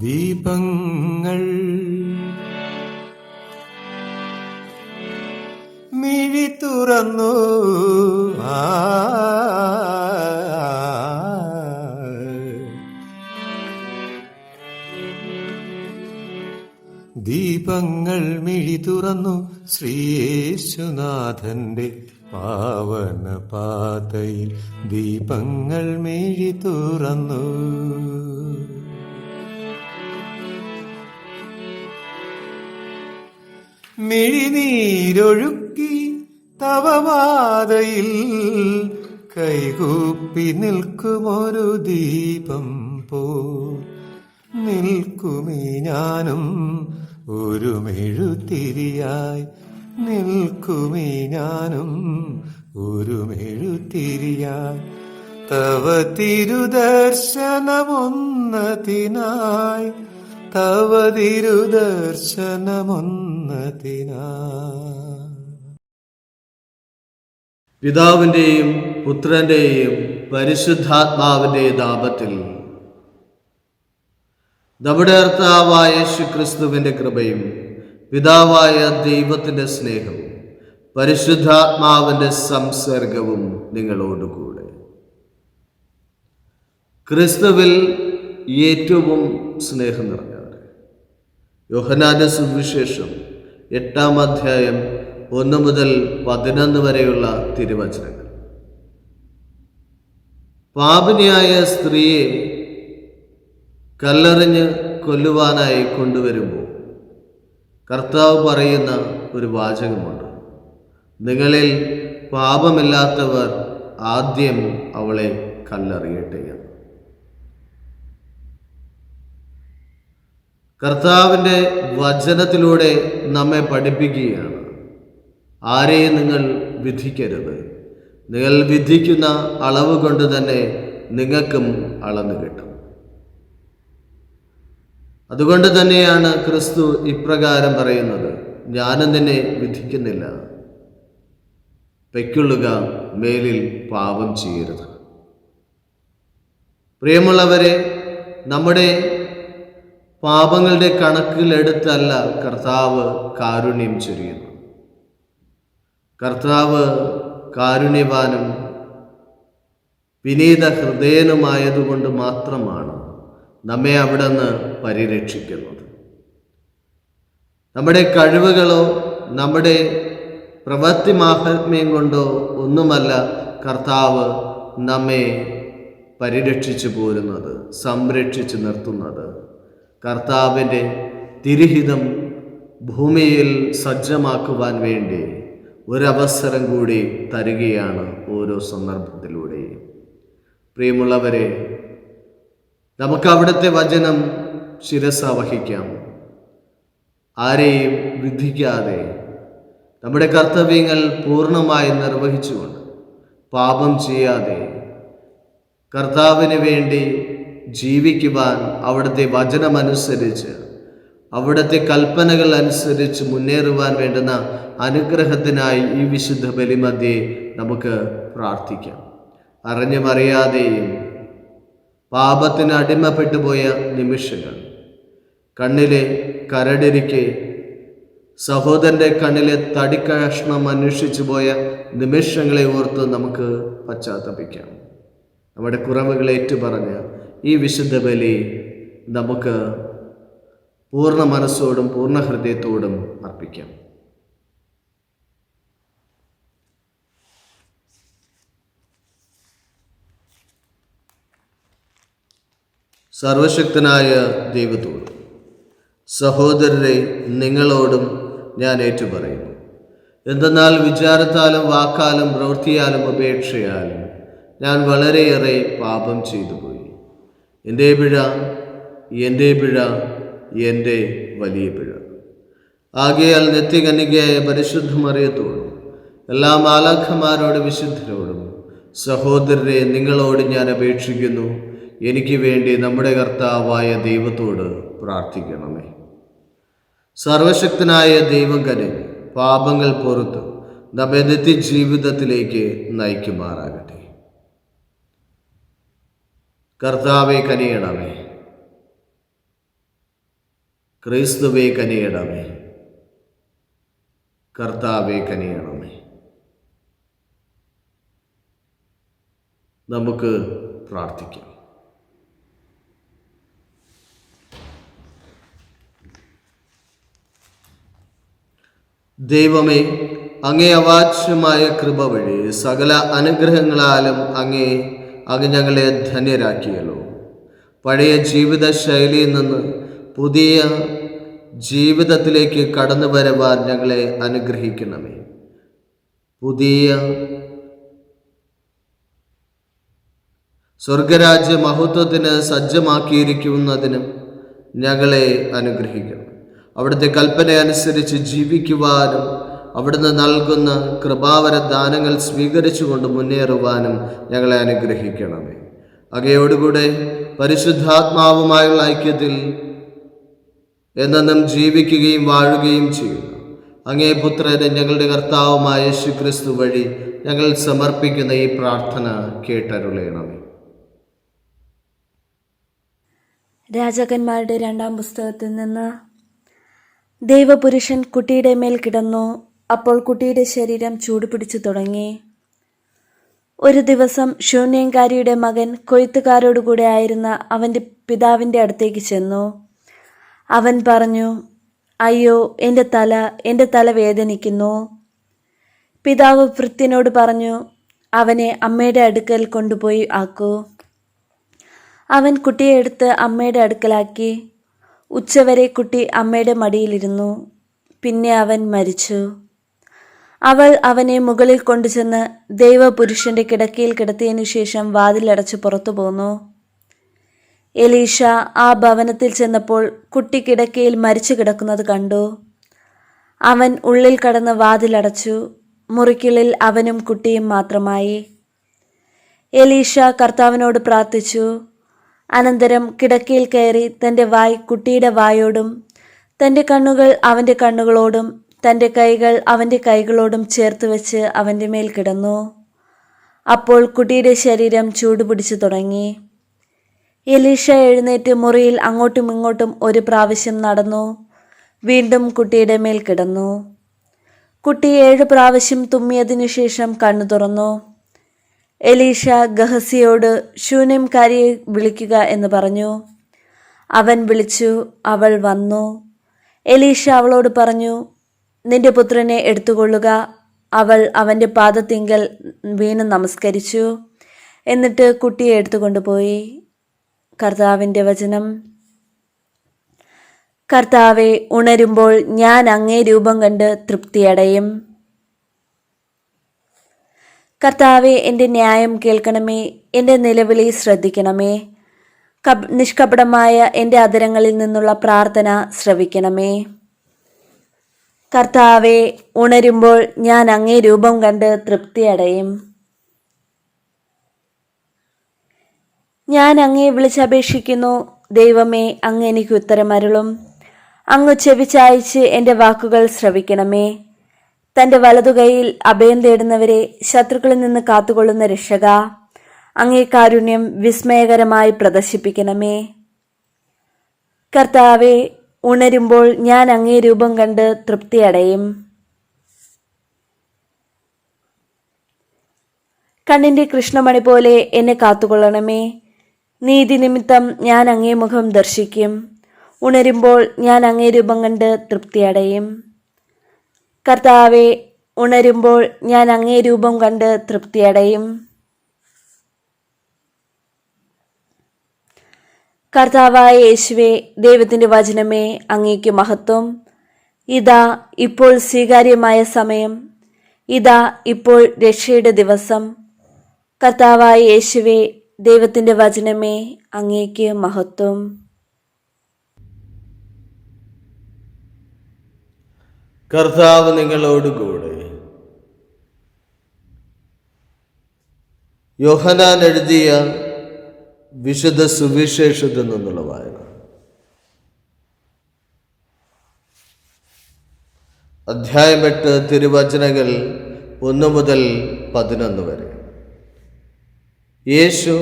ദീപങ്ങൾ മിഴി തുറന്നു, ദീപങ്ങൾ മിഴി തുറന്നു, ശ്രീയേശുനാഥന്റെ പാവന പാതയിൽ ദീപങ്ങൾ മിഴി തുറന്നു. മിഴിനീരൊഴുക്കി തവപാതയിൽ കൈകൂപ്പി നിൽക്കുമൊരു ദീപം പോൽ നിൽക്കുമീ ഞാനും ഒരു മെഴുതിരിയായി, നിൽക്കുമീ ഞാനും ഒരു മെഴുതിരിയായി. തവ തിരുദർശനമൊന്നതിനായി, തവ തിരുദർശനമൊന്നതിനായി. പിതാവിൻ്റെയും പുത്രൻ്റെയും പരിശുദ്ധാത്മാവിൻ്റെയും നാമത്തിൽ നമ്മുടെ കർത്താവായ യേശുക്രിസ്തുവിൻ്റെ കൃപയും പിതാവായ ദൈവത്തിൻ്റെ സ്നേഹവും പരിശുദ്ധാത്മാവിൻ്റെ സംസർഗവും നിങ്ങളോടുകൂടെ. ക്രിസ്തുവിൽ ഏറ്റവും സ്നേഹം നിറഞ്ഞവരെ, യോഹന്നാന്റെ സുവിശേഷം 8-ാം അധ്യായം 1 മുതൽ 11 വരെയുള്ള തിരുവചനങ്ങൾ. പാപിനിയായ സ്ത്രീയെ കല്ലെറിഞ്ഞ് കൊല്ലുവാനായി കൊണ്ടുവരുമ്പോൾ കർത്താവ് പറയുന്ന ഒരു വാചകമുണ്ട്: നിങ്ങളിൽ പാപമില്ലാത്തവർ ആദ്യം അവളെ കല്ലെറിയട്ടെ എന്ന്. കർത്താവിൻ്റെ വചനത്തിലൂടെ നമ്മെ പഠിപ്പിക്കുകയാണ്, ആരെയും നിങ്ങൾ വിധിക്കരുത്, നിങ്ങൾ വിധിക്കുന്ന അളവ് കൊണ്ട് തന്നെ നിങ്ങൾക്കും അളന്നു കിട്ടും. അതുകൊണ്ട് തന്നെയാണ് ക്രിസ്തു ഇപ്രകാരം പറയുന്നത്: ഞാനും നിന്നെ വിധിക്കുന്നില്ല, പൊയ്ക്കൊള്ളുക, മേലിൽ പാപം ചെയ്യരുത്. പ്രിയമുള്ളവരെ, നമ്മുടെ പാപങ്ങളുടെ കണക്കിലെടുത്തല്ല കർത്താവ് കാരുണ്യം ചൊരിയുന്നു. കർത്താവ് കാരുണ്യവാനും വിനീത ഹൃദയനുമായതുകൊണ്ട് മാത്രമാണ് നമ്മെ അവിടുന്ന് പരിരക്ഷിക്കുന്നത്. നമ്മുടെ കഴിവുകളോ നമ്മുടെ പ്രവൃത്തി മാഹാത്മ്യം കൊണ്ടോ ഒന്നുമല്ല കർത്താവ് നമ്മെ പരിരക്ഷിച്ചു പോരുന്നത്, സംരക്ഷിച്ചു നിർത്തുന്നത്. കർത്താവിൻ്റെ തിരുഹിതം ഭൂമിയിൽ സജ്ജമാക്കുവാൻ വേണ്ടി ഒരവസരം കൂടി തരികയാണ് ഓരോ സന്ദർഭത്തിലൂടെയും. പ്രിയമുള്ളവരെ, നമുക്ക് അവിടുത്തെ വചനം ശിരസ വഹിക്കാം. ആരെയും വിധിക്കാതെ നമ്മുടെ കർത്തവ്യങ്ങൾ പൂർണ്ണമായി നിർവഹിച്ചുകൊണ്ട്, പാപം ചെയ്യാതെ കർത്താവിന് വേണ്ടി ജീവിക്കുവാൻ അവിടുത്തെ വചനമനുസരിച്ച്, അവിടുത്തെ കൽപ്പനകൾ അനുസരിച്ച് മുന്നേറുവാൻ വേണ്ടുന്ന അനുഗ്രഹത്തിനായി ഈ വിശുദ്ധ ബലിമധ്യേ നമുക്ക് പ്രാർത്ഥിക്കാം. അറിഞ്ഞും അറിയാതെയും പാപത്തിന് അടിമപ്പെട്ടു പോയ നിമിഷങ്ങൾ, കണ്ണിലെ കരടിരിക്കെ സഹോദരൻ്റെ കണ്ണിലെ തടിക്കഷ്ണം അന്വേഷിച്ചു പോയ നിമിഷങ്ങളെ ഓർത്ത് നമുക്ക് പശ്ചാത്തപിക്കാം. നമ്മുടെ കുറവുകളെ ഏറ്റുപറഞ്ഞ് ഈ വിശുദ്ധ ബലി നമുക്ക് പൂർണ്ണ മനസ്സോടും പൂർണ്ണ ഹൃദയത്തോടും അർപ്പിക്കാം. സർവശക്തനായ ദൈവത്തോടും സഹോദരരെ, നിങ്ങളോടും ഞാൻ ഏറ്റുപറയുന്നു. എന്തെന്നാൽ വിചാരത്താലും വാക്കാലും പ്രവൃത്തിയാലും ഉപേക്ഷയാലും ഞാൻ വളരെയേറെ പാപം ചെയ്തു പോയി. എൻ്റെ പിഴ, എൻ്റെ പിഴ, എൻ്റെ വലിയ പിഴ. ആകയാൽ നിത്യകന്യകയായ പരിശുദ്ധ മറിയത്തോടും എല്ലാ മാലാഖമാരോടും വിശുദ്ധരോടും സഹോദരരെ, നിങ്ങളോട് ഞാൻ അപേക്ഷിക്കുന്നു, എനിക്ക് വേണ്ടി നമ്മുടെ കർത്താവായ ദൈവത്തോട് പ്രാർത്ഥിക്കണമേ. സർവശക്തനായ ദൈവം കനിഞ്ഞ് പാപങ്ങൾ പുറത്ത് നമ്മെ നിത്യജീവിതത്തിലേക്ക് നയിക്കുമാറാകട്ടെ. കർത്താവെ കനിയണമേ. ക്രിസ്തുവേ കനിയണമേ. കർത്താവെ കനിയണമേ. നമുക്ക് പ്രാർത്ഥിക്കാം. ദൈവമേ, അങ്ങേ അവാച്യമായ കൃപ വഴി സകല അനുഗ്രഹങ്ങളാലും അങ്ങ് ഞങ്ങളെ ധന്യരാക്കിയല്ലോ. പഴയ ജീവിത ശൈലിയിൽ നിന്ന് പുതിയ ജീവിതത്തിലേക്ക് കടന്നു വരുവാൻ ഞങ്ങളെ അനുഗ്രഹിക്കണമേ. പുതിയ സ്വർഗരാജ്യ മഹത്വത്തിന് സജ്ജമാക്കിയിരിക്കുന്നതിനും ഞങ്ങളെ അനുഗ്രഹിക്കണം. അവിടുത്തെ കൽപ്പന അനുസരിച്ച് ജീവിക്കുവാനും അവിടുന്ന് നൽകുന്ന കൃപാവര ദാനങ്ങൾ സ്വീകരിച്ചുകൊണ്ട് മുന്നേറുവാനും ഞങ്ങളെ അനുഗ്രഹിക്കണമേ. അങ്ങയോടുകൂടെ പരിശുദ്ധാത്മാവുമായുള്ള ഐക്യത്തിൽ എന്നെന്നും ജീവിക്കുകയും വാഴുകയും ചെയ്യുന്നു അങ്ങേ പുത്രന് ഞങ്ങളുടെ കർത്താവുമായ യേശുക്രിസ്തു വഴി ഞങ്ങൾ സമർപ്പിക്കുന്ന ഈ പ്രാർത്ഥന കേട്ടരുളയണമേ. രാജാക്കന്മാരുടെ 2-ാം പുസ്തകത്തിൽ നിന്ന്. ദൈവപുരുഷൻ കുട്ടിയുടെ മേൽ കിടന്നു. അപ്പോൾ കുട്ടിയുടെ ശരീരം ചൂടുപിടിച്ചു തുടങ്ങി. ഒരു ദിവസം ശൂന്യംകാരിയുടെ മകൻ കൊയ്ത്തുകാരോടുകൂടെ ആയിരുന്ന അവൻ്റെ പിതാവിൻ്റെ അടുത്തേക്ക് ചെന്നു. അവൻ പറഞ്ഞു, അയ്യോ, എൻ്റെ തല വേദനിക്കുന്നു. പിതാവ് ഭൃത്യനോട് പറഞ്ഞു, അവനെ അമ്മയുടെ അടുക്കൽ കൊണ്ടുപോയി ആക്കൂ. അവൻ കുട്ടിയെ എടുത്ത് അമ്മയുടെ അടുക്കലാക്കി. ഉച്ചവരെ കുട്ടി അമ്മയുടെ മടിയിലിരുന്നു. പിന്നെ അവൻ മരിച്ചു. അവൾ അവനെ മുകളിൽ കൊണ്ടുചെന്ന് ദൈവപുരുഷന്റെ കിടക്കയിൽ കിടത്തിയതിനു ശേഷം വാതിലടച്ച് പുറത്തു പോന്നു. എലീഷ ആ ഭവനത്തിൽ ചെന്നപ്പോൾ കുട്ടി കിടക്കയിൽ മരിച്ചു കിടക്കുന്നത് കണ്ടു. അവൻ ഉള്ളിൽ കടന്ന് വാതിലടച്ചു. മുറിക്കുള്ളിൽ അവനും കുട്ടിയും മാത്രമായി. എലീഷ കർത്താവിനോട് പ്രാർത്ഥിച്ചു. അനന്തരം കിടക്കയിൽ കയറി തൻ്റെ വായ് കുട്ടിയുടെ വായോടും തൻ്റെ കണ്ണുകൾ അവൻ്റെ കണ്ണുകളോടും തൻ്റെ കൈകൾ അവൻ്റെ കൈകളോടും ചേർത്ത് വെച്ച് അവൻ്റെ മേൽ കിടന്നു. അപ്പോൾ കുട്ടിയുടെ ശരീരം ചൂടുപിടിച്ചു തുടങ്ങി. എലീഷ എഴുന്നേറ്റ് മുറിയിൽ അങ്ങോട്ടും ഇങ്ങോട്ടും ഒരു പ്രാവശ്യം നടന്നു. വീണ്ടും കുട്ടിയുടെ മേൽ കിടന്നു. കുട്ടി 7 പ്രാവശ്യം തുമ്മിയതിനു ശേഷം കണ്ണു തുറന്നു. എലീഷ ഗഹസിയോട് ശൂന്യംകാരിയെ വിളിക്കുക എന്ന് പറഞ്ഞു. അവൻ വിളിച്ചു. അവൾ വന്നു. എലീഷ അവളോട് പറഞ്ഞു, നിന്റെ പുത്രനെ എടുത്തുകൊള്ളുക. അവൾ അവൻ്റെ പാദത്തിങ്കൽ വീണ് നമസ്കരിച്ചു. എന്നിട്ട് കുട്ടിയെ എടുത്തുകൊണ്ടുപോയി. കർത്താവിൻ്റെ വചനം. കർത്താവെ, ഉണരുമ്പോൾ ഞാൻ അങ്ങേ രൂപം കണ്ട് തൃപ്തിയടയും. കർത്താവെ, എൻ്റെ ന്യായം കേൾക്കണമേ. എൻ്റെ നിലവിളി ശ്രദ്ധിക്കണമേ. നിഷ്കപടമായ എൻ്റെ അധരങ്ങളിൽ നിന്നുള്ള പ്രാർത്ഥന ശ്രവിക്കണമേ. കർത്താവെ, ഉണരുമ്പോൾ ഞാൻ അങ്ങേ രൂപം കണ്ട് തൃപ്തിയടയും. ഞാൻ അങ്ങേ വിളിച്ചപേക്ഷിക്കുന്നു. ദൈവമേ, അങ്ങ് എനിക്ക് ഉത്തരമരുളും. അങ്ങ് ചെവിചായിച്ച് എൻ്റെ വാക്കുകൾ ശ്രവിക്കണമേ. തൻ്റെ വലതുകൈയിൽ അഭയം തേടുന്നവരെ ശത്രുക്കളിൽ നിന്ന് കാത്തുകൊള്ളുന്ന രക്ഷക, അങ്ങേ കാരുണ്യം വിസ്മയകരമായി പ്രദർശിപ്പിക്കണമേ. കർത്താവെ, ഉണരുമ്പോൾ ഞാൻ അങ്ങേ രൂപം കണ്ട് തൃപ്തിയടയും. കണ്ണിൻ്റെ കൃഷ്ണമണി പോലെ എന്നെ കാത്തുകൊള്ളണമേ. നീതി നിമിത്തം ഞാൻ അങ്ങേ മുഖം ദർശിക്കും. ഉണരുമ്പോൾ ഞാൻ അങ്ങേ രൂപം കണ്ട് തൃപ്തിയടയും. കർത്താവെ, ഉണരുമ്പോൾ ഞാൻ അങ്ങേ രൂപം കണ്ട് തൃപ്തിയടയും. കർത്താവായ യേശുവേ, ദൈവത്തിൻ്റെ വചനമേ, അങ്ങേക്ക് മഹത്വം. ഇതാ ഇപ്പോൾ സ്വീകാര്യമായ സമയം. ഇതാ ഇപ്പോൾ രക്ഷയുടെ ദിവസം. കർത്താവായ യേശുവേ, ദൈവത്തിൻ്റെ വചനമേ, അങ്ങേക്ക് മഹത്വം. കർത്താവ് നിങ്ങളോടുകൂടെ. യോഹന്നാൻ എഴുതിയ വിശുദ്ധ സുവിശേഷത്തിൽ നിന്നുള്ള വായന. അധ്യായം 8 തിരുവചനങ്ങൾ 1 മുതൽ 11 വരെ. യേശു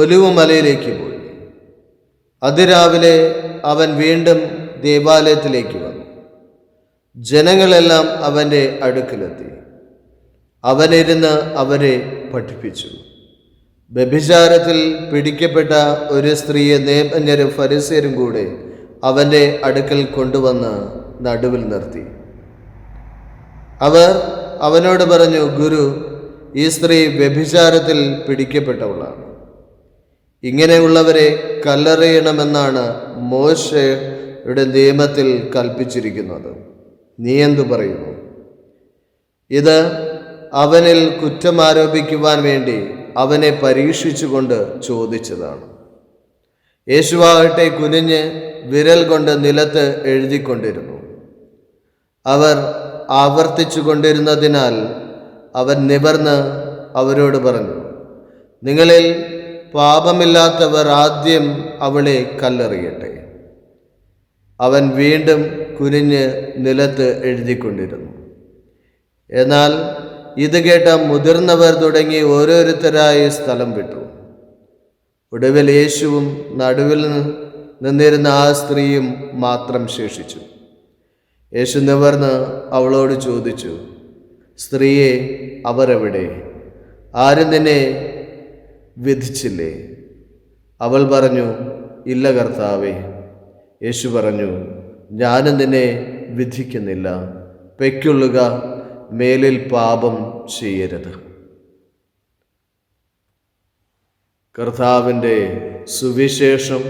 ഒലിവുമലയിലേക്ക് പോയി. അതിരാവിലെ അവൻ വീണ്ടും ദേവാലയത്തിലേക്ക് വന്നു. ജനങ്ങളെല്ലാം അവൻ്റെ അടുക്കലെത്തി. അവനിരുന്ന് അവരെ പഠിപ്പിച്ചു. വ്യഭിചാരത്തിൽ പിടിക്കപ്പെട്ട ഒരു സ്ത്രീയെ നിയമജ്ഞരും ഫരിസേരും കൂടെ അവൻ്റെ അടുക്കൽ കൊണ്ടുവന്ന് നടുവിൽ നിർത്തി. അവർ അവനോട് പറഞ്ഞു, ഗുരു, ഈ സ്ത്രീ വ്യഭിചാരത്തിൽ പിടിക്കപ്പെട്ടവളാണ്. ഇങ്ങനെയുള്ളവരെ കല്ലെറിയണമെന്നാണ് മോശയുടെ നിയമത്തിൽ കൽപ്പിച്ചിരിക്കുന്നത്. നീ എന്തു പറയുന്നു? ഇത് അവനിൽ കുറ്റമാരോപിക്കുവാൻ വേണ്ടി അവനെ പരീക്ഷിച്ചുകൊണ്ട് ചോദിച്ചതാണ്. യേശുവാകട്ടെ കുനിഞ്ഞ് വിരൽ കൊണ്ട് നിലത്ത് എഴുതിക്കൊണ്ടിരുന്നു. അവർ ആവർത്തിച്ചു കൊണ്ടിരുന്നതിനാൽ അവൻ നിവർന്ന് അവരോട് പറഞ്ഞു, നിങ്ങളിൽ പാപമില്ലാത്തവർ ആദ്യം അവളെ കല്ലെറിയട്ടെ. അവൻ വീണ്ടും കുനിഞ്ഞ് നിലത്ത് എഴുതിക്കൊണ്ടിരുന്നു. എന്നാൽ ഇത് കേട്ട മുതിർന്നവർ തുടങ്ങി ഓരോരുത്തരായി സ്ഥലം വിട്ടു. ഒടുവിൽ യേശുവും നടുവിൽ നിന്നിരുന്ന ആ സ്ത്രീയും മാത്രം ശേഷിച്ചു. യേശു നിവർന്ന് അവളോട് ചോദിച്ചു, സ്ത്രീയെ, അവർ എവിടെ? ആരും നിന്നെ വിധിച്ചില്ലേ? അവൾ പറഞ്ഞു, ഇല്ല കർത്താവേ. യേശു പറഞ്ഞു, ഞാനും നിന്നെ വിധിക്കുന്നില്ല. പൊയ്ക്കൊള്ളുക, മേലിൽ പാപം ചെയ്യരുത്. കർത്താവിൻ്റെ സുവിശേഷം.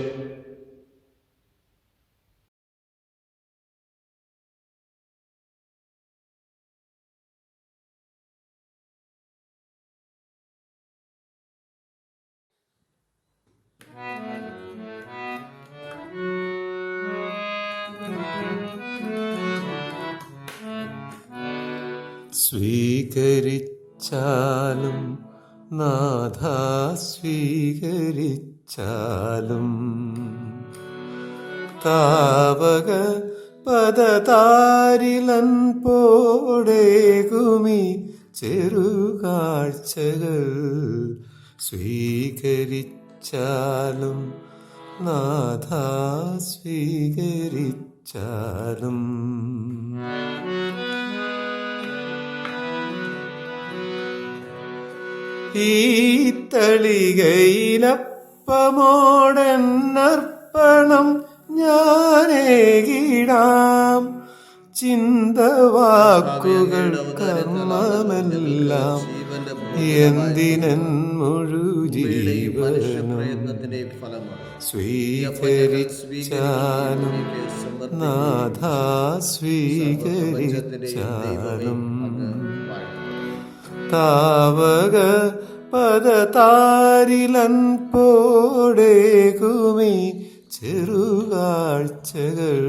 സ്വീകരിച്ചാലും നാഥ സ്വീകരിച്ചാലും താവക പദതാരിലൻ പോടേകുമി ചെറുകാഴ്ചകൾ. സ്വീകരിച്ചാലും നാഥ സ്വീകരിച്ചാലും ഈ തളികയിലപ്പമോടെന്നർപ്പണം ഞാനേകിടാം. ചിന്തവാക്കുകൾ കർമ്മമെല്ലാം എന്തിനൻ മുഴുജീവനും. സ്വീകരിച്ചാലും നാഥ സ്വീകരിച്ചാലും താവക പദതാരിലൻ പോടേകുമി ചെറുകാഴ്ചകൾ.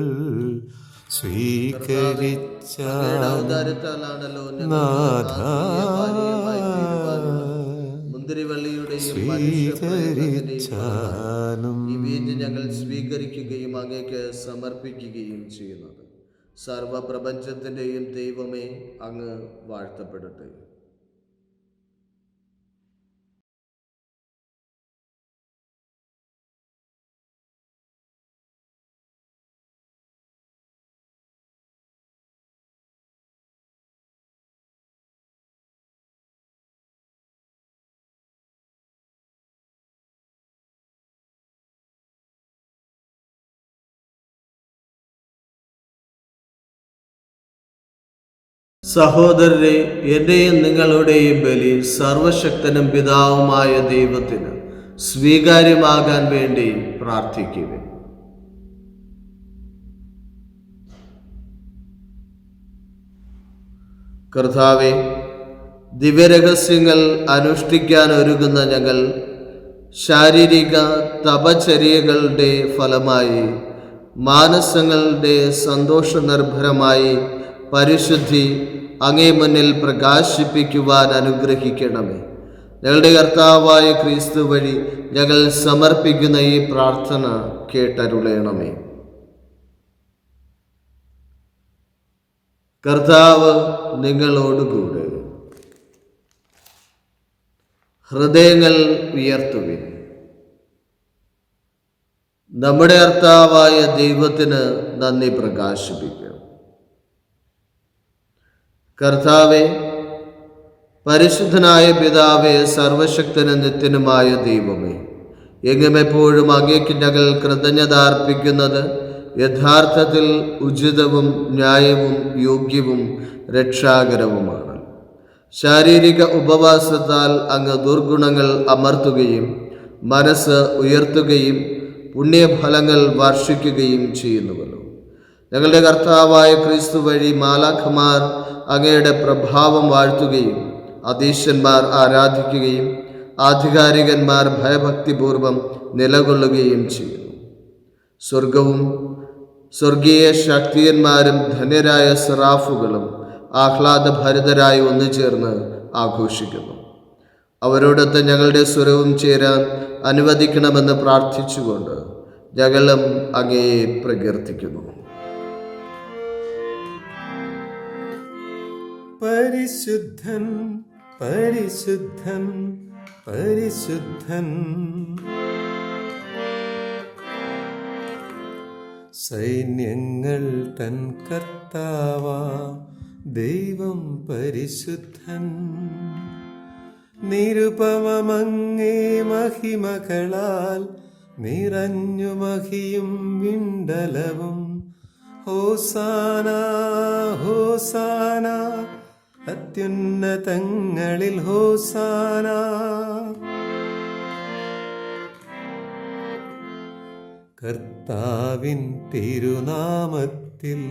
സ്വീകരിച്ചാലും നാഥ സ്വീകരിച്ചാലും ഈ വീഞ്ഞ് ഞങ്ങൾ സ്വീകരിക്കുകയും അങ്ങേക്ക് സമർപ്പിക്കുകയും ചെയ്യുന്നത്. സർവപ്രപഞ്ചത്തിൻ്റെയും ദൈവമേ, അങ്ങ് വാഴ്ത്തപ്പെടട്ടെ. സഹോദരരെ, എൻ്റെയും നിങ്ങളുടെയും ബലി സർവശക്തനും പിതാവുമായ ദൈവത്തിന് സ്വീകാര്യമാകാൻ വേണ്ടി പ്രാർത്ഥിക്കുവിൻ. കർത്താവേ, ദിവ്യരഹസ്യങ്ങൾ അനുഷ്ഠിക്കാൻ ഒരുങ്ങുന്ന ഞങ്ങൾ ശാരീരിക തപചര്യകളുടെ ഫലമായി മാനസങ്ങളുടെ സന്തോഷനിർഭരമായി പരിശുദ്ധി അങ്ങേ മുന്നിൽ പ്രകാശിപ്പിക്കുവാൻ അനുഗ്രഹിക്കണമേ. ഞങ്ങളുടെ കർത്താവായ ക്രിസ്തു വഴി ഞങ്ങൾ സമർപ്പിക്കുന്ന ഈ പ്രാർത്ഥന കേട്ടരുളേണമേ. കർത്താവ് നിങ്ങളോടുകൂടെ. ഹൃദയങ്ങൾ ഉയർത്തുവിൻ. നമ്മുടെ കർത്താവായ ദൈവത്തിന് നന്ദി പ്രകാശിപ്പിക്കാം. കർത്താവേ, പരിശുദ്ധനായ പിതാവേ, സർവശക്തനും നിത്യനുമായ ദൈവമേ, എങ്ങും എപ്പോഴും അങ്ങേക്ക് ഞങ്ങൾ കൃതജ്ഞത അർപ്പിക്കുന്നത് യഥാർത്ഥത്തിൽ ഉചിതവും ന്യായവും യോഗ്യവും രക്ഷാകരവുമാണ്. ശാരീരിക ഉപവാസത്താൽ അങ്ങ് ദുർഗുണങ്ങൾ അമർത്തുകയും മനസ്സ് ഉയർത്തുകയും പുണ്യഫലങ്ങൾ വർഷിക്കുകയും ചെയ്യുന്നുവല്ലോ. ഞങ്ങളുടെ കർത്താവായ ക്രിസ്തു വഴി മാലാഖമാർ അങ്ങയുടെ പ്രഭാവം വാഴ്ത്തുകയും അധീശന്മാർ ആരാധിക്കുകയും ആധികാരികന്മാർ ഭയഭക്തിപൂർവം നിലകൊള്ളുകയും ചെയ്യുന്നു. സ്വർഗവും സ്വർഗീയ ശക്തിയന്മാരും ധന്യരായ സെറാഫുകളും ആഹ്ലാദഭരിതരായി ഒന്നുചേർന്ന് ആഘോഷിക്കുന്നു. അവരോടൊത്ത് ഞങ്ങളുടെ സ്വരവും ചേരാൻ അനുവദിക്കണമെന്ന് പ്രാർത്ഥിച്ചുകൊണ്ട് ഞങ്ങളും അങ്ങയെ പ്രകീർത്തിക്കുന്നു. പരിശുദ്ധൻ പരിശുദ്ധൻ പരിശുദ്ധൻ, സൈന്യങ്ങൾ തൻ കർത്താവാ ദൈവം പരിശുദ്ധൻ. നിരുപമങ്ങേ മഹിമകളാൽ നിറഞ്ഞു മഹിയും വിണ്ടലവും. ഹോസാന ഹോസാന, അത്യുന്നതങ്ങളിൽ ഹോസാന. കർത്താവിൻ തിരുനാമത്തിൽ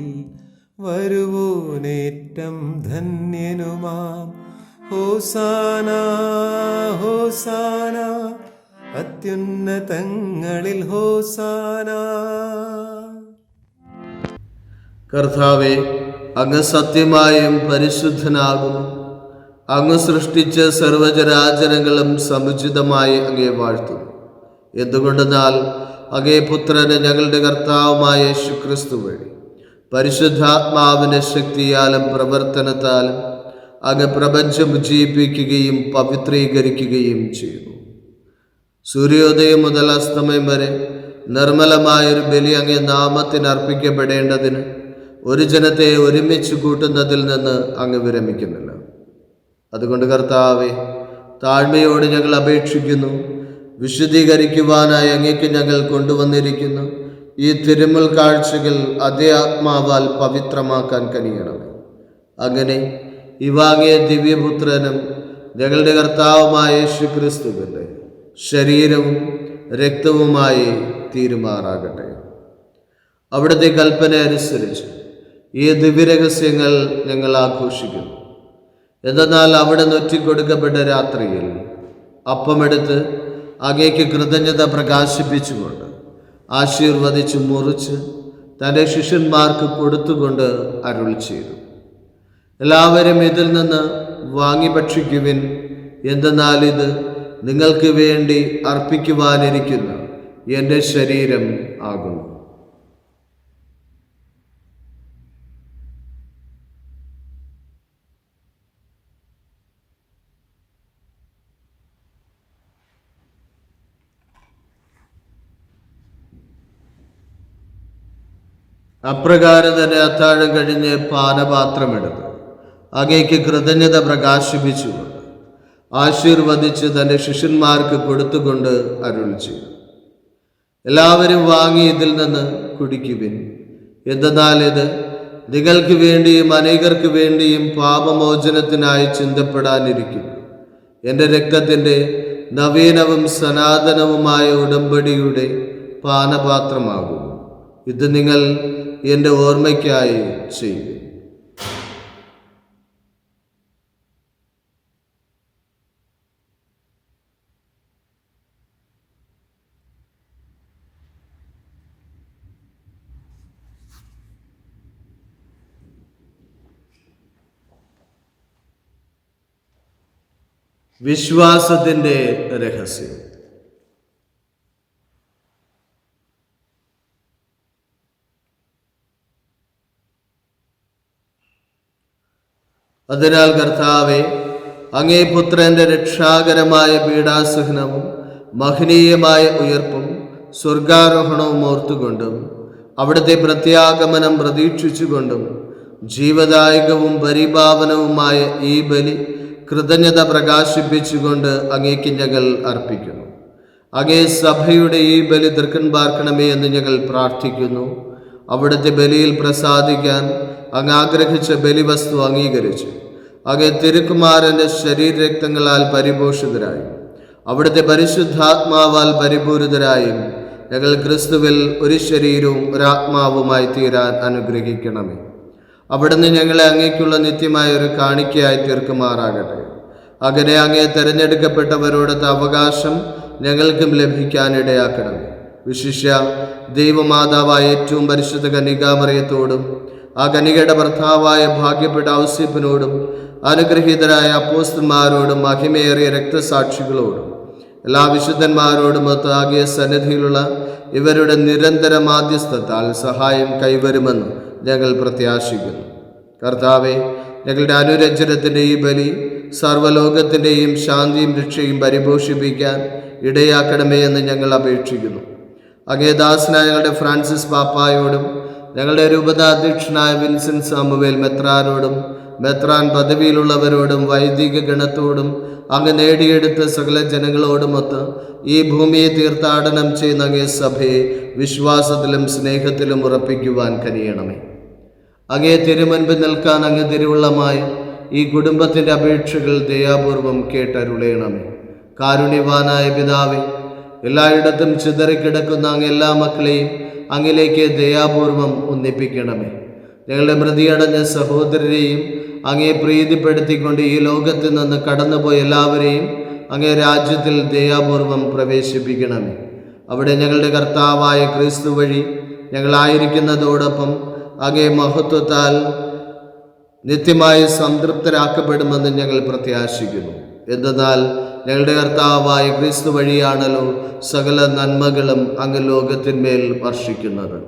വരുവോനേറ്റം ധന്യനുമാം. ഹോസാന ഹോസാന, അത്യുന്നതങ്ങളിൽ ഹോസാന. കർത്താവേ, അങ്ങ് സത്യമായും പരിശുദ്ധനാകുന്നു. അങ്ങ് സൃഷ്ടിച്ച സർവചരാചരങ്ങളും സമുചിതമായി അങ്ങേ വാഴ്ത്തുന്നു. എന്തുകൊണ്ടെന്നാൽ അങ്ങേ പുത്രന് ഞങ്ങളുടെ കർത്താവുമായ യേശുക്രിസ്തു വഴി പരിശുദ്ധാത്മാവിന്റെ ശക്തിയാലും പ്രവർത്തനത്താലും അങ്ങ് പ്രപഞ്ചം ഉജ്ജീവിപ്പിക്കുകയും പവിത്രീകരിക്കുകയും ചെയ്യുന്നു. സൂര്യോദയം മുതൽ അസ്തമയം വരെ നിർമ്മലമായൊരു ബലി അങ്ങേ നാമത്തിന് അർപ്പിക്കപ്പെടേണ്ടതിന് ഒരു ജനത്തെ ഒരുമിച്ച് കൂട്ടുന്നതിൽ നിന്ന് അങ്ങ് വിരമിക്കുന്നില്ല. അതുകൊണ്ട് കർത്താവേ, താഴ്മയോട് ഞങ്ങൾ അപേക്ഷിക്കുന്നു. വിശുദ്ധീകരിക്കുവാനായി അങ്ങേക്ക് ഞങ്ങൾ കൊണ്ടുവന്നിരിക്കുന്നു ഈ തിരുമുൽ കാഴ്ചകൾ അതേ ആത്മാവാൽ പവിത്രമാക്കാൻ കഴിയണമേ. അങ്ങനെ ഇവ അങ്ങേ ദിവ്യപുത്രനും ഞങ്ങളുടെ കർത്താവുമായ യേശുക്രിസ്തുവിന്റെ ശരീരവും രക്തവുമായി തീരുമാറാകട്ടെ. അവിടുത്തെ കൽപ്പന അനുസരിച്ച് ഈ ദിവ്യരഹസ്യങ്ങൾ ഞങ്ങൾ ആഘോഷിക്കുന്നു. എന്തെന്നാൽ അവിടെ നൊറ്റിക്കൊടുക്കപ്പെട്ട രാത്രിയിൽ അപ്പമെടുത്ത് അങ്ങേക്ക് കൃതജ്ഞത പ്രകാശിപ്പിച്ചുകൊണ്ട് ആശീർവദിച്ച് മുറിച്ച് തൻ്റെ ശിഷ്യന്മാർക്ക് കൊടുത്തുകൊണ്ട് അരുൾ ചെയ്തു, എല്ലാവരും ഇതിൽ നിന്ന് വാങ്ങി ഭക്ഷിക്കുവിൻ. എന്തെന്നാൽ ഇത് നിങ്ങൾക്ക് വേണ്ടി അർപ്പിക്കുവാനിരിക്കുന്ന എൻ്റെ ശരീരം ആകുന്നു. അപ്രകാരം തന്നെ അത്താഴം കഴിഞ്ഞ് പാനപാത്രമെടുത്ത് അങ്ങേക്ക് കൃതജ്ഞത പ്രകാശിപ്പിച്ചുകൊണ്ട് ആശീർവദിച്ച് തൻ്റെ ശിഷ്യന്മാർക്ക് കൊടുത്തുകൊണ്ട് അരുൾ ചെയ്തു, എല്ലാവരും വാങ്ങി ഇതിൽ നിന്ന് കുടിക്കുവിൻ. എന്തെന്നാൽ ഇത് നിങ്ങൾക്ക് വേണ്ടിയും അനേകർക്ക് വേണ്ടിയും പാപമോചനത്തിനായി ചിന്തപ്പെടാനിരിക്കുന്നു എൻ്റെ രക്തത്തിൻ്റെ നവീനവും സനാതനവുമായ ഉടമ്പടിയുടെ പാനപാത്രമാകുന്നു. ഇത് നിങ്ങൾ എൻ്റെ ഓർമ്മയ്ക്കായി ചെയ്യുക. വിശ്വാസത്തിൻ്റെ രഹസ്യം. അതിനാൽ കർത്താവെ, അങ്ങേ പുത്രന്റെ രക്ഷാകരമായ പീഡാസഹനവും മഹനീയമായ ഉയർപ്പും സ്വർഗാരോഹണവും ഓർത്തുകൊണ്ടും അവിടുത്തെ പ്രത്യാഗമനം പ്രതീക്ഷിച്ചുകൊണ്ടും ജീവദായകവും പരിപാവനവുമായ ഈ ബലി കൃതജ്ഞത പ്രകാശിപ്പിച്ചുകൊണ്ട് അങ്ങേക്ക് ഞങ്ങൾ അർപ്പിക്കുന്നു. അങ്ങേ സഭയുടെ ഈ ബലി ദീർഘം പാർക്കണമേ എന്ന് ഞങ്ങൾ പ്രാർത്ഥിക്കുന്നു. അവിടുത്തെ ബലിയിൽ പ്രസാദിക്കാൻ അങ്ങ് ആഗ്രഹിച്ച ബലിവസ്തു അംഗീകരിച്ചു അങ്ങേ തിരുക്കുമാരൻ്റെ ശരീരരക്തങ്ങളാൽ പരിപോഷിതരായും അവിടുത്തെ പരിശുദ്ധാത്മാവാൽ പരിപൂരിതരായും ഞങ്ങൾ ക്രിസ്തുവിൽ ഒരു ശരീരവും ഒരാത്മാവുമായി തീരാൻ അനുഗ്രഹിക്കണമേ. അവിടുന്ന് ഞങ്ങളെ അങ്ങേക്കുള്ള നിത്യമായ ഒരു കാണിക്കയായി തീർക്കുമാറാകട്ടെ. അങ്ങനെ അങ്ങേ തിരഞ്ഞെടുക്കപ്പെട്ടവരോടത്തെ അവകാശം ഞങ്ങൾക്കും ലഭിക്കാനിടയാക്കണമേ. വിശിഷ്യ ദൈവമാതാവായ ഏറ്റവും പരിശുദ്ധ കന്യകാമറിയത്തോടും ആ കന്യകയുടെ ഭർത്താവായ ഭാഗ്യപ്പെട്ട ഔസേപ്പിനോടും അനുഗ്രഹീതരായ അപ്പോസ്തലന്മാരോടും മഹിമയേറിയ രക്തസാക്ഷികളോടും എല്ലാ വിശുദ്ധന്മാരോടും ആകിയ സന്നിധിയിലുള്ള ഇവരുടെ നിരന്തര മാധ്യസ്ഥത്താൽ സഹായം കൈവരുമെന്ന് ഞങ്ങൾ പ്രത്യാശിക്കുന്നു. കർത്താവെ, ഞങ്ങളുടെ അനുരഞ്ജനത്തിൻ്റെ ഈ ബലി സർവ്വലോകത്തിൻ്റെയും ശാന്തിയും രക്ഷയും പരിപോഷിപ്പിക്കാൻ ഇടയാക്കണമേ എന്ന് ഞങ്ങൾ അപേക്ഷിക്കുന്നു. അങ്ങേ ദാസനായ ഞങ്ങളുടെ ഫ്രാൻസിസ് പാപ്പായോടും ഞങ്ങളുടെ രൂപതാധ്യക്ഷനായ വിൻസെന്റ് സാമുവേൽ മെത്രാനോടും മെത്രാൻ പദവിയിലുള്ളവരോടും വൈദിക ഗണത്തോടും അങ്ങ് നേടിയെടുത്ത സകല ജനങ്ങളോടുമൊത്ത് ഈ ഭൂമിയെ തീർത്ഥാടനം ചെയ്യുന്ന അങ്ങേ സഭയെ വിശ്വാസത്തിലും സ്നേഹത്തിലും ഉറപ്പിക്കുവാൻ കനിയണമേ. അങ്ങേ തിരുമുൻപിൽ നിൽക്കാൻ അങ്ങ് തിരുവുള്ളമായ ഈ കുടുംബത്തിൻ്റെ അപേക്ഷകൾ ദയാപൂർവം കേട്ടരുളയണമേ. കാരുണ്യവാനായ പിതാവേ, എല്ലായിടത്തും ചിതറിക്കിടക്കുന്ന അങ്ങ് എല്ലാ മക്കളെയും അങ്ങിലേക്ക് ദയാപൂർവം ഒന്നിപ്പിക്കണമേ. ഞങ്ങളുടെ മൃതിയടഞ്ഞ സഹോദരരെയും അങ്ങേ പ്രീതിപ്പെടുത്തിക്കൊണ്ട് ഈ ലോകത്തിൽ നിന്ന് കടന്നുപോയ എല്ലാവരെയും അങ്ങേ രാജ്യത്തിൽ ദയാപൂർവം പ്രവേശിപ്പിക്കണമേ. അവിടെ ഞങ്ങളുടെ കർത്താവായ ക്രിസ്തു വഴി ഞങ്ങളായിരിക്കുന്നതോടൊപ്പം അങ്ങേ മഹത്വത്താൽ നിത്യമായി സംതൃപ്തരാക്കപ്പെടുമെന്ന് ഞങ്ങൾ പ്രത്യാശിക്കുന്നു. എന്തെന്നാൽ ഞങ്ങളുടെ കർത്താവായ ക്രിസ്തു വഴിയാണല്ലോ സകല നന്മകളും അങ്ങ് ലോകത്തിന്മേൽ വർഷിക്കുന്നത്.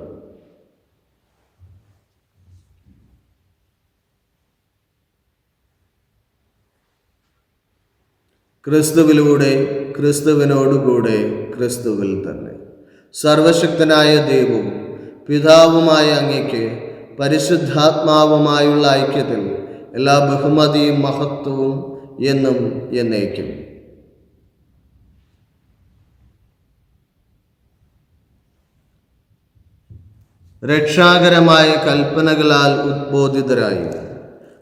ക്രിസ്തുവിലൂടെ, ക്രിസ്തുവിനോടുകൂടെ, ക്രിസ്തുവിൽ തന്നെ സർവശക്തനായ ദൈവവും പിതാവുമായ അങ്ങയ്ക്ക് പരിശുദ്ധാത്മാവുമായുള്ള ഐക്യത്തിൽ എല്ലാ ബഹുമതിയും മഹത്വവും എന്നും എന്നേക്കും. രക്ഷാകരമായ കൽപ്പനകളാൽ ഉദ്ബോധിതരായും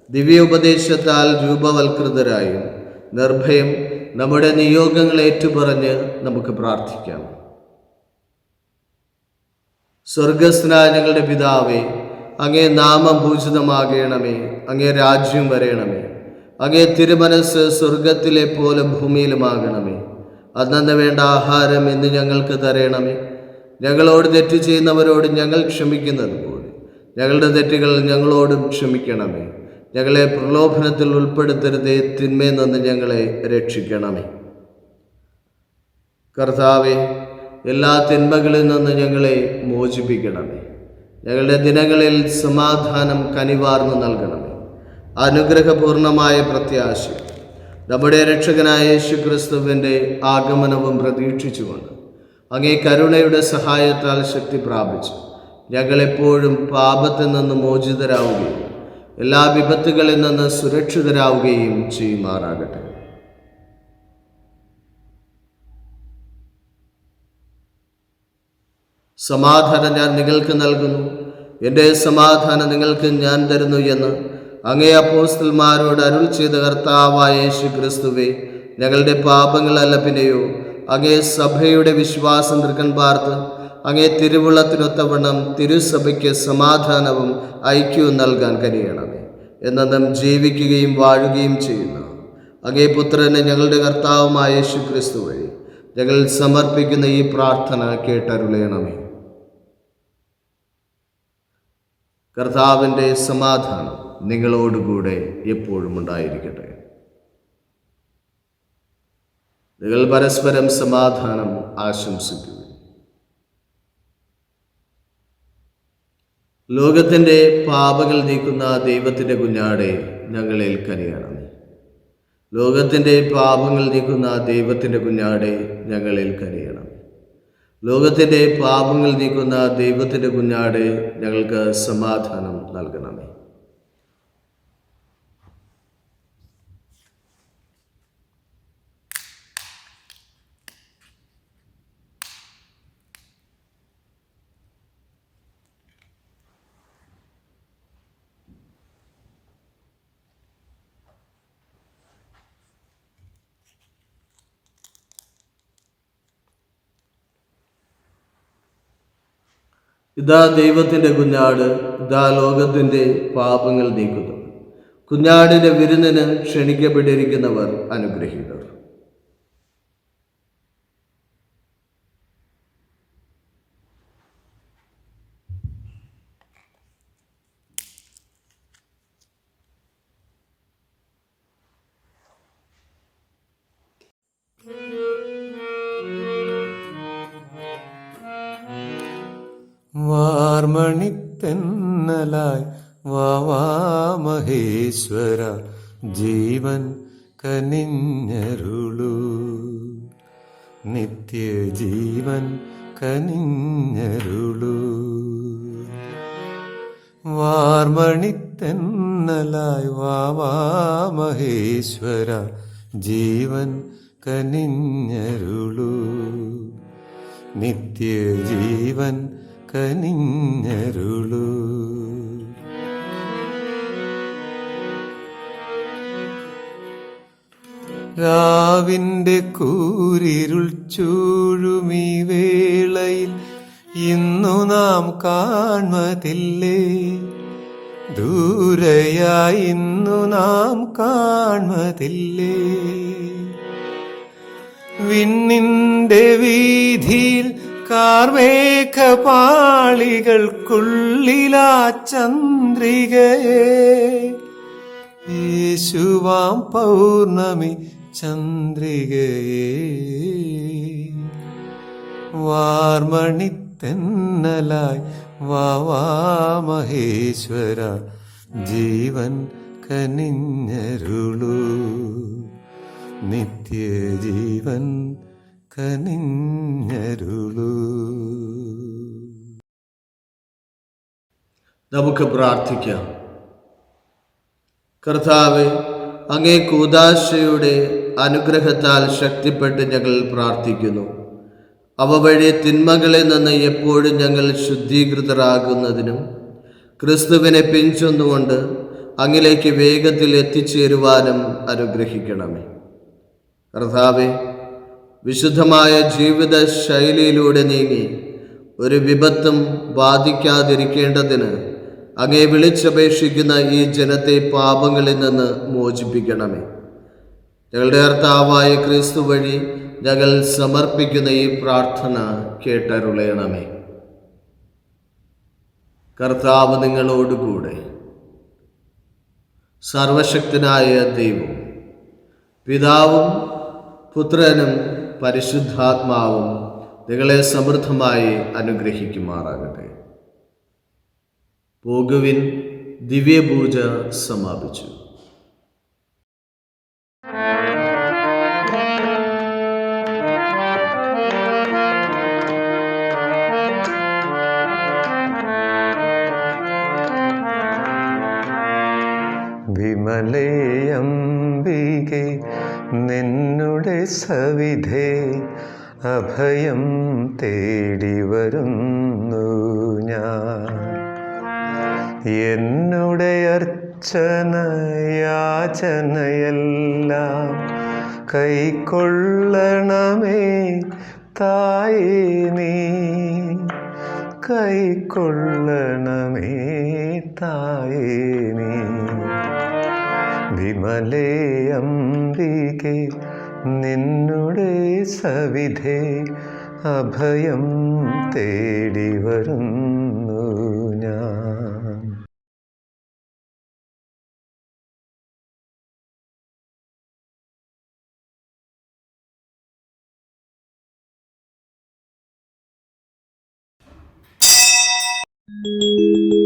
ദിവ്യോപദേശത്താൽ രൂപവൽകൃതരായും നിർഭയം നമ്മുടെ നിയോഗങ്ങൾ ഏറ്റുപറഞ്ഞ് നമുക്ക് പ്രാർത്ഥിക്കാം. സ്വർഗസ്ഥനായ ഞങ്ങളുടെ പിതാവേ, അങ്ങേ നാമം പൂജിതമാകണമേ. അങ്ങേ രാജ്യം വരയണമേ. അങ്ങേ തിരുമനസ് സ്വർഗത്തിലെ പോലെ ഭൂമിയിലുമാകണമേ. അന്നന്ന് വേണ്ട ആഹാരം ഇന്ന് ഞങ്ങൾക്ക് തരണമേ. ഞങ്ങളോട് തെറ്റ് ചെയ്യുന്നവരോട് ഞങ്ങൾ ക്ഷമിക്കുന്നത് പോലെ ഞങ്ങളുടെ തെറ്റുകൾ ഞങ്ങളോടും ക്ഷമിക്കണമേ. ഞങ്ങളെ പ്രലോഭനത്തിൽ ഉൾപ്പെടുത്തരുതേ, തിന്മയിൽ നിന്ന് ഞങ്ങളെ രക്ഷിക്കണമേ. കർത്താവെ, എല്ലാ തിന്മകളിൽ നിന്ന് ഞങ്ങളെ മോചിപ്പിക്കണമേ. ഞങ്ങളുടെ ദിനങ്ങളിൽ സമാധാനം കനിവാർന്നു നൽകണമേ. അനുഗ്രഹപൂർണമായ പ്രത്യാശ നമ്മുടെ രക്ഷകനായ യേശു ക്രിസ്തുവിൻ്റെ ആഗമനവും പ്രതീക്ഷിച്ചുകൊണ്ട് അങ്ങേ കരുണയുടെ സഹായത്താൽ ശക്തി പ്രാപിച്ചു ഞങ്ങളെപ്പോഴും പാപത്തിൽ നിന്ന് മോചിതരാവുകയും എല്ലാ വിപത്തുകളിൽ നിന്ന് സുരക്ഷിതരാവുകയും ചെയ്യുമാറാകട്ടെ. സമാധാനം ഞാൻ നിങ്ങൾക്ക് നൽകുന്നു, എൻ്റെ സമാധാനം നിങ്ങൾക്ക് ഞാൻ തരുന്നു എന്ന് അങ്ങേ അപ്പോസ്തലന്മാരോട് അരുൾ ചെയ്ത കർത്താവായ യേശു ക്രിസ്തുവേ, ഞങ്ങളുടെ പാപങ്ങളല്ല പിന്നെയോ അങ്ങേ സഭയുടെ വിശ്വാസം തൃക്കൻ പാർത്ത് അങ്ങേ തിരുവുള്ളത്തിനൊത്തവണ്ണം തിരുസഭയ്ക്ക് സമാധാനവും ഐക്യവും നൽകാൻ കഴിയണമേ. എന്നും ജീവിക്കുകയും വാഴുകയും ചെയ്യുന്ന അങ്ങേ പുത്രനെ ഞങ്ങളുടെ കർത്താവുമായ യേശു ക്രിസ്തു വഴി ഞങ്ങൾ സമർപ്പിക്കുന്ന ഈ പ്രാർത്ഥന കേട്ടരുളയണമേ. കർത്താവിൻ്റെ സമാധാനം നിങ്ങളോടുകൂടെ എപ്പോഴും ഉണ്ടായിരിക്കട്ടെ. നിങ്ങൾ പരസ്പരം സമാധാനം ആശംസിക്കുക. ലോകത്തിൻ്റെ പാപങ്ങൾ നീക്കുന്ന ദൈവത്തിൻ്റെ കുഞ്ഞാടെ ഞങ്ങളിൽ കനിയണമേ. ലോകത്തിൻ്റെ പാപങ്ങൾ നീക്കുന്ന ദൈവത്തിൻ്റെ കുഞ്ഞാടെ ഞങ്ങളിൽ കനിയണമേ. ലോകത്തിൻ്റെ പാപങ്ങൾ നീക്കുന്ന ദൈവത്തിൻ്റെ കുഞ്ഞാടെ ഞങ്ങൾക്ക് സമാധാനം നൽകണമേ. ഇതാ ദൈവത്തിൻ്റെ കുഞ്ഞാട്, ഇതാ ലോകത്തിൻ്റെ പാപങ്ങൾ നീക്കുന്നു. കുഞ്ഞാടിൻ്റെ വിരുന്നിന് ക്ഷണിക്കപ്പെട്ടിരിക്കുന്നവർ അനുഗ്രഹീതർ. വാർമണിത്തെന്നലായി വാവാ മഹേശ്വര ജീവൻ കനിഞ്ഞരുളൂ. നിത്യജീവൻ കനിഞ്ഞരുളൂ. വാർമണിത്തെന്നലായി വാവാ മഹേശ്വര ജീവൻ കനിഞ്ഞരുളൂ. നിത്യജീവൻ കനിഞ്ഞരുളൂ. രാവിൻ്റെ കൂരിരുൾ ചൂഴുമീ വേളയിൽ ഇന്നു നാം കാൺമതില്ലേ. ദൂരയായി ഇന്നു നാം കാൺമതില്ലേ. വിണ്ണിന്റെ വീതിയിൽ കാർമേഘപാളികൾക്കുള്ളിലാ ചന്ദ്രികയെ യേശുവാം പൗർണമി ചന്ദ്രികയെ. വാർമണിത്തെന്നലായി വാവാ മഹേശ്വര ജീവൻ കനിഞ്ഞരുളൂ. നിത്യജീവൻ കനിഞ്ഞരുളൂ. നമുക്ക് പ്രാർത്ഥിക്കാം. കർത്താവേ, അങ്ങേ കൂദാശയുടെ അനുഗ്രഹത്താൽ ശക്തിപ്പെട്ട് ഞങ്ങൾ പ്രാർത്ഥിക്കുന്നു. അവ വഴി തിന്മകളിൽ നിന്ന് എപ്പോഴും ഞങ്ങൾ ശുദ്ധീകൃതരാകുന്നതിനും ക്രിസ്തുവിനെ പിൻചൊന്നുകൊണ്ട് അങ്ങിലേക്ക് വേഗത്തിൽ എത്തിച്ചേരുവാനും അനുഗ്രഹിക്കണമേ. കർത്താവേ, വിശുദ്ധമായ ജീവിത ശൈലിയിലൂടെ നീങ്ങി ഒരു വിപത്തും ബാധിക്കാതിരിക്കേണ്ടതിന് അങ്ങേ വിളിച്ചപേക്ഷിക്കുന്ന ഈ ജനത്തെ പാപങ്ങളിൽ നിന്ന് മോചിപ്പിക്കണമേ. ഞങ്ങളുടെ കർത്താവായ ക്രിസ്തു വഴി ഞങ്ങൾ സമർപ്പിക്കുന്ന ഈ പ്രാർത്ഥന കേട്ടരുളയണമേ. കർത്താവ് നിങ്ങളോടുകൂടെ. സർവശക്തനായ ദൈവം പിതാവും പുത്രനും പരിശുദ്ധാത്മാവും നിങ്ങളെ സമൃദ്ധമായി അനുഗ്രഹിക്കുമാറാകട്ടെ. പോകുവിൻ, ദിവ്യപൂജ സമാപിച്ചു. വിമലേ അംബികെ നിന്നുടെ സവിധേ അഭയം തേടി വരുന്നു ഞാൻ. എന്നുടെ അർച്ചനയാചനയെല്ലാം കൈക്കൊള്ളണമേ തായേ നീ. കൈക്കൊള്ളണമേ തായേ നീ. വിമലേ അംബികെ നിന്നുടെ സവിധേ അഭയം തേടി വരുന്നു ഞാൻ. ആമേൻ.